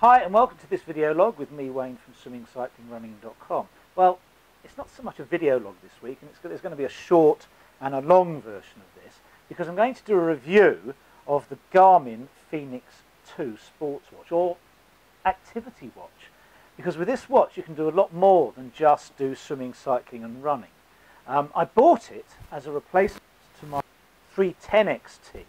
Hi and welcome to this video log with me, Wayne, from SwimCycleRunCoach. Well, it's not so much a video log this week, and there's going to be a short and a long version of this, because I'm going to do a review of the Garmin Fenix2 sports watch, or activity watch, because with this watch you can do a lot more than just do swimming, cycling and running. I bought it as a replacement to my 310XT,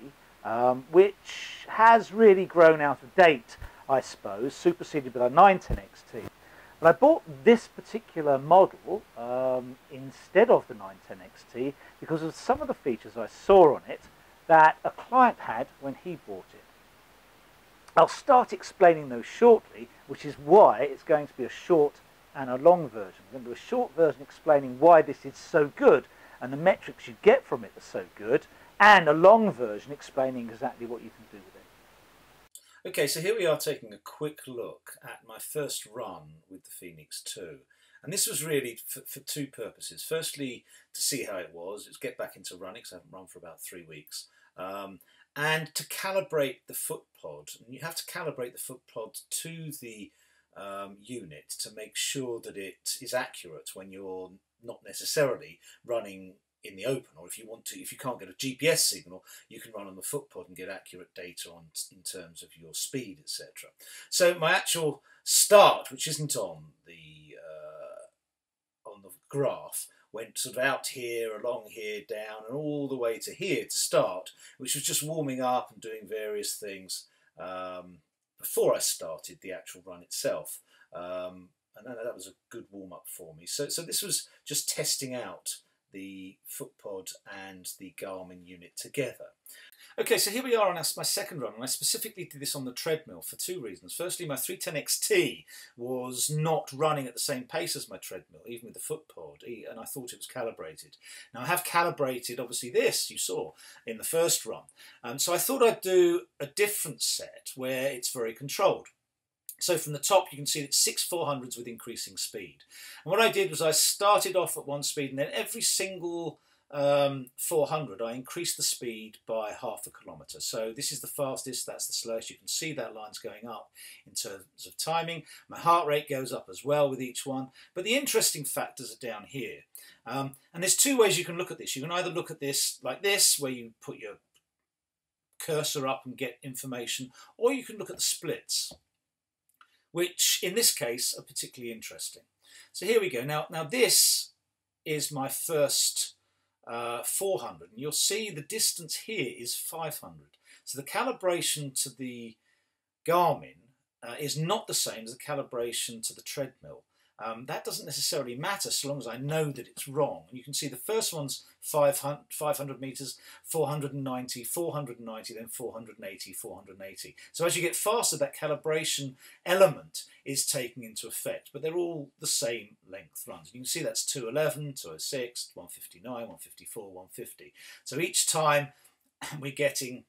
which has really grown out of date, I suppose, superseded by the 910XT. But I bought this particular model instead of the 910XT because of some of the features I saw on it that a client had when he bought it. I'll start explaining those shortly, which is why it's going to be a short and a long version. I'm going to do a short version explaining why this is so good and the metrics you get from it are so good, and a long version explaining exactly what you can do with it. Okay, so here we are taking a quick look at my first run with the Fenix2. And this was really for two purposes. Firstly, to see how it was, get back into running, because I haven't run for about 3 weeks. And to calibrate the foot pod. And you have to calibrate the foot pod to the unit to make sure that it is accurate when you're not necessarily running in the open, or if you can't get a GPS signal, you can run on the foot pod and get accurate data in terms of your speed, etc. So my actual start, which isn't on the graph, went sort of out here, along here, down, and all the way to here to start, which was just warming up and doing various things before I started the actual run itself. And that was a good warm up for me. So this was just testing out the foot pod and the Garmin unit together. Okay, so here we are on my second run, and I specifically did this on the treadmill for two reasons. Firstly, my 310XT was not running at the same pace as my treadmill, even with the foot pod, and I thought it was calibrated. Now I have calibrated, obviously this you saw in the first run, so I thought I'd do a different set where it's very controlled. So from the top you can see that 6 400s with increasing speed. And what I did was I started off at one speed, and then every single 400 I increased the speed by half a kilometre. So this is the fastest, that's the slowest. You can see that line's going up in terms of timing. My heart rate goes up as well with each one. But the interesting factors are down here. And there's two ways you can look at this. You can either look at this like this, where you put your cursor up and get information, or you can look at the splits, which in this case are particularly interesting. So here we go. Now this is my first 400, and you'll see the distance here is 500. So the calibration to the Garmin is not the same as the calibration to the treadmill. That doesn't necessarily matter so long as I know that it's wrong. And you can see the first one's 500 metres, 490, 490, then 480, 480. So as you get faster, that calibration element is taken into effect, but they're all the same length runs. You can see that's 211, 206, 159, 154, 150. So each time we're getting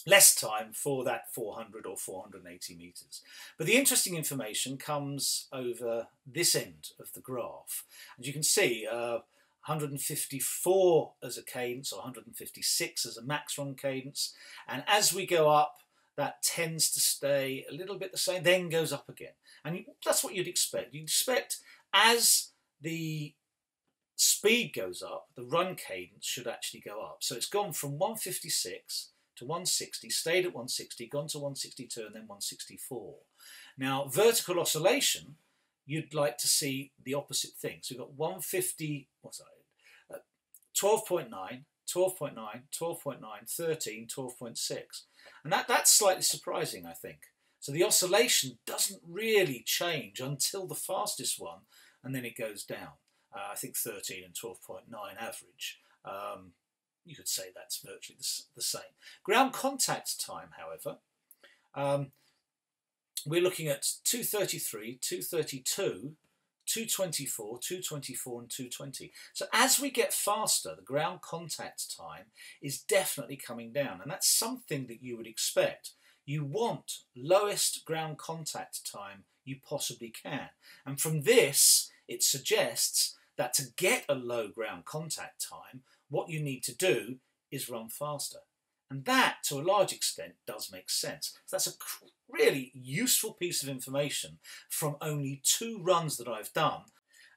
less time for that 400 or 480 metres. But the interesting information comes over this end of the graph. And you can see 154 as a cadence, or 156 as a max run cadence. And as we go up, that tends to stay a little bit the same, then goes up again. And that's what you'd expect. You'd expect as the speed goes up, the run cadence should actually go up. So it's gone from 156 to 160, stayed at 160, gone to 162, and then 164. Now, vertical oscillation, you'd like to see the opposite thing. So we've got 150, what's that? 12.9, 12.9, 12.9, 13, 12.6. And that's slightly surprising, I think. So the oscillation doesn't really change until the fastest one, and then it goes down. I think 13 and 12.9 average. You could say that's virtually the same. Ground contact time, however, we're looking at 233, 232, 224, 224 and 220. So as we get faster, the ground contact time is definitely coming down, and that's something that you would expect. You want lowest ground contact time you possibly can. And from this, it suggests that to get a low ground contact time, what you need to do is run faster. And that, to a large extent, does make sense. So that's a really useful piece of information from only 2 runs that I've done.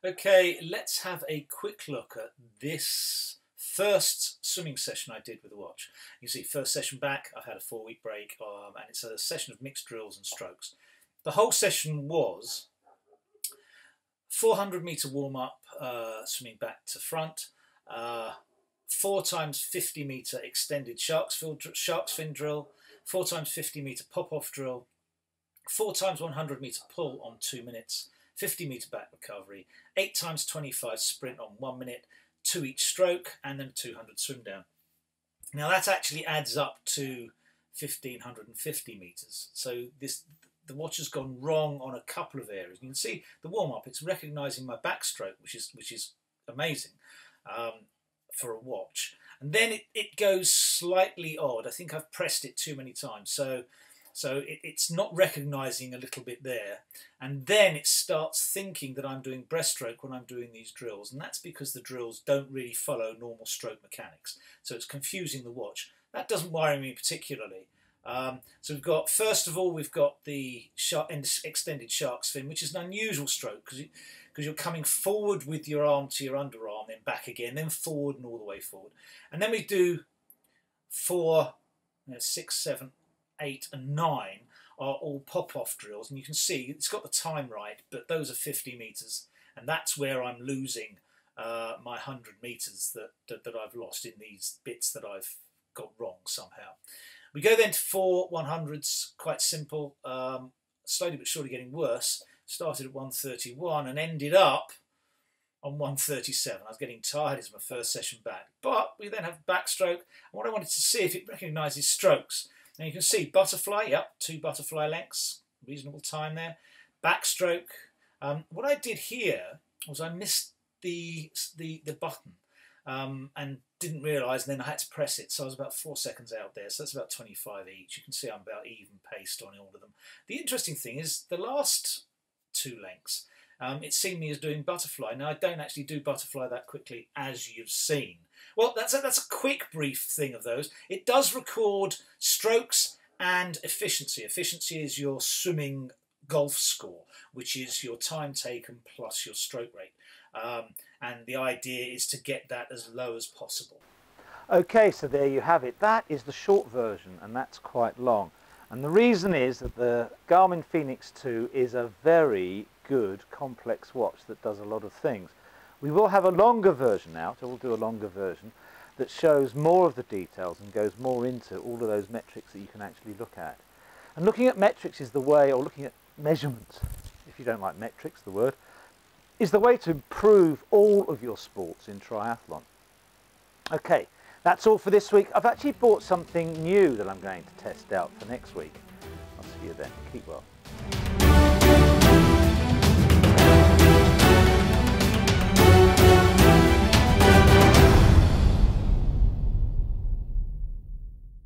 Okay, let's have a quick look at this first swimming session I did with the watch. You see, first session back, I've had a 4-week break, and it's a session of mixed drills and strokes. The whole session was 400 metre warm-up, swimming back to front, 4 times 50 metre extended shark's fin drill, 4 times 50 metre pop-off drill, 4 times 100 metre pull on 2 minutes, 50 metre back recovery, 8 times 25 sprint on 1 minute, 2 each stroke, and then 200 swim down. Now that actually adds up to 1,550 metres. So the watch has gone wrong on a couple of areas. You can see the warm-up, it's recognising my backstroke, which is amazing for a watch. And then it goes slightly odd. I think I've pressed it too many times. So it's not recognising a little bit there. And then it starts thinking that I'm doing breaststroke when I'm doing these drills. And that's because the drills don't really follow normal stroke mechanics. So it's confusing the watch. That doesn't worry me particularly. So we've got, first of all, we've got the extended shark's fin, which is an unusual stroke because you're coming forward with your arm to your underarm, then back again, then forward and all the way forward. And then we do 4, 6, 7, 8 and 9 are all pop-off drills, and you can see it's got the time right, but those are 50 metres, and that's where I'm losing my 100 metres that I've lost in these bits that I've got wrong somehow. We go then to 4 100s, quite simple, slowly but surely getting worse. Started at 131 and ended up on 137. I was getting tired. It's my first session back. But we then have backstroke, and what I wanted to see if it recognises strokes. Now you can see butterfly, yep, 2 butterfly lengths, reasonable time there. Backstroke. What I did here was I missed the button and didn't realise, and then I had to press it, so I was about 4 seconds out there, so that's about 25 each. You can see I'm about even paced on all of them. The interesting thing is the last 2 lengths, it's seen me as doing butterfly. Now I don't actually do butterfly that quickly, as you've seen. Well, that's a quick brief thing of those. It does record strokes and efficiency. Efficiency is your swimming golf score, which is your time taken plus your stroke rate. And the idea is to get that as low as possible. Okay, so there you have it. That is the short version, and that's quite long. And the reason is that the Garmin Fenix2 is a very good complex watch that does a lot of things. We will have a longer version out, so we'll do a longer version that shows more of the details and goes more into all of those metrics that you can actually look at. And looking at metrics is the way, or looking at measurements, if you don't like metrics, the word, is the way to improve all of your sports in triathlon. Okay, that's all for this week. I've actually bought something new that I'm going to test out for next week. I'll see you then. Keep well.